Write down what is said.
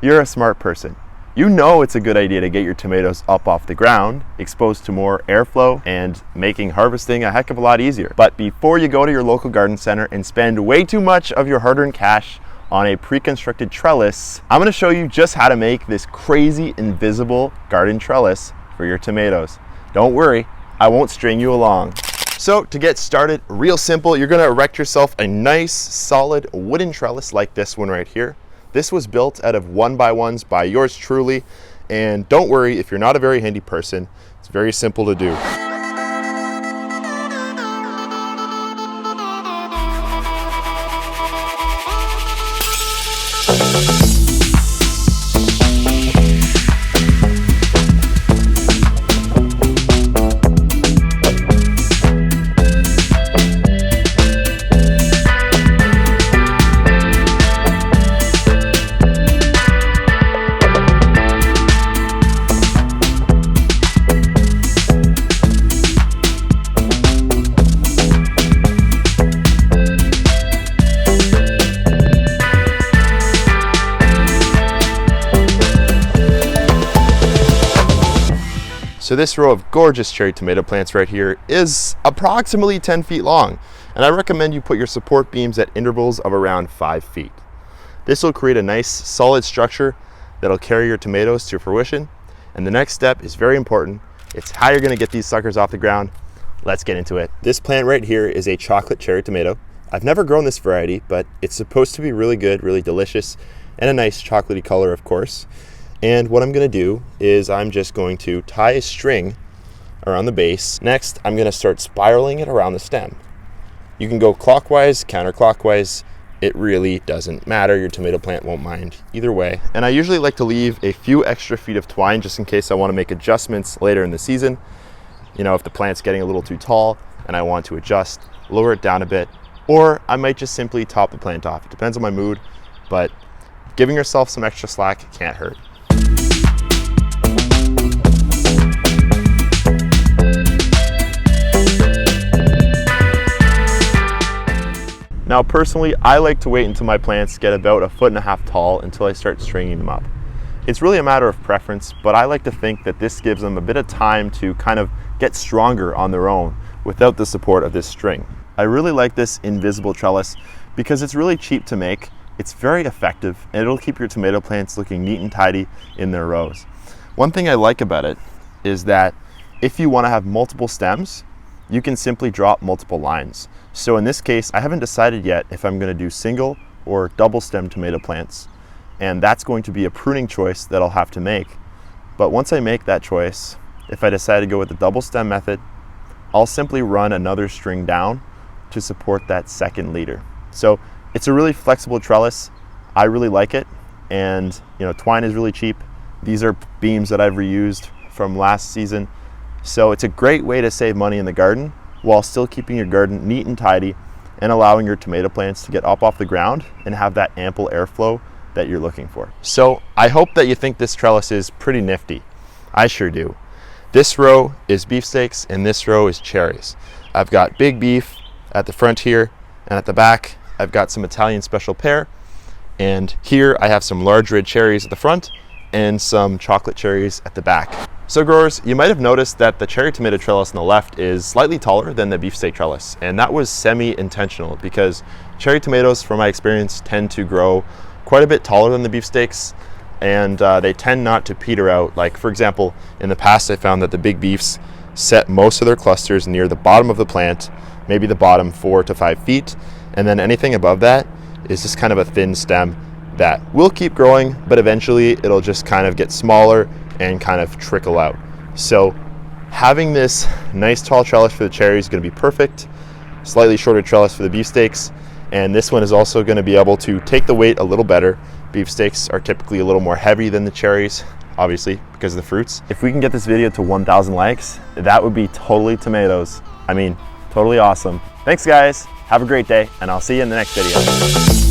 You're a smart person. You know it's a good idea to get your tomatoes up off the ground, exposed to more airflow and making harvesting a heck of a lot easier. But before you go to your local garden center and spend way too much of your hard-earned cash on a pre-constructed trellis, I'm going to show you just how to make this crazy invisible garden trellis for your tomatoes. Don't worry, I won't string you along. So to get started, real simple, you're going to erect yourself a nice solid wooden trellis like this one right here. This was built out of 1x1s by yours truly, and don't worry if you're not a very handy person, it's very simple to do. So this row of gorgeous cherry tomato plants right here is approximately 10 feet long, and I recommend you put your support beams at intervals of around 5 feet. This will create a nice solid structure that'll carry your tomatoes to fruition, and the next step is very important. It's how you're going to get these suckers off the ground. Let's get into it. This plant right here is a chocolate cherry tomato. I've never grown this variety, but it's supposed to be really good, really delicious, and a nice chocolatey color, of course. And what I'm going to do is I'm just going to tie a string around the base. Next, I'm going to start spiraling it around the stem. You can go clockwise, counterclockwise. It really doesn't matter. Your tomato plant won't mind either way. And I usually like to leave a few extra feet of twine just in case I want to make adjustments later in the season. You know, if the plant's getting a little too tall and I want to adjust, lower it down a bit, or I might just simply top the plant off. It depends on my mood, but giving yourself some extra slack can't hurt. Now personally, I like to wait until my plants get about 1.5 feet tall until I start stringing them up. It's really a matter of preference, but I like to think that this gives them a bit of time to kind of get stronger on their own without the support of this string. I really like this invisible trellis because it's really cheap to make, it's very effective, and it'll keep your tomato plants looking neat and tidy in their rows. One thing I like about it is that if you want to have multiple stems, you can simply drop multiple lines. So in this case, I haven't decided yet if I'm going to do single or double stem tomato plants, and that's going to be a pruning choice that I'll have to make. But once I make that choice, if I decide to go with the double stem method, I'll simply run another string down to support that second leader. So it's a really flexible trellis. I really like it, and you know, twine is really cheap. These are beams that I've reused from last season. So it's a great way to save money in the garden while still keeping your garden neat and tidy and allowing your tomato plants to get up off the ground and have that ample airflow that you're looking for. So I hope that you think this trellis is pretty nifty. I sure do. This row is beefsteaks and this row is cherries. I've got big beef at the front here, and at the back I've got some Italian special pear, and here I have some large red cherries at the front and some chocolate cherries at the back. So growers, you might have noticed that the cherry tomato trellis on the left is slightly taller than the beefsteak trellis, and that was semi-intentional because cherry tomatoes, from my experience, tend to grow quite a bit taller than the beefsteaks, and they tend not to peter out. Like for example, in the past I found that the big beefs set most of their clusters near the bottom of the plant, maybe the bottom 4 to 5 feet, and then anything above that is just kind of a thin stem that will keep growing, but eventually it'll just kind of get smaller and kind of trickle out. So having this nice tall trellis for the cherries is going to be perfect. Slightly shorter trellis for the beefsteaks, and this one is also going to be able to take the weight a little better. Beefsteaks are typically a little more heavy than the cherries, obviously because of the fruits. If we can get this video to 1,000 likes, that would be totally tomatoes. I mean, totally awesome. Thanks guys, have a great day, and I'll see you in the next video.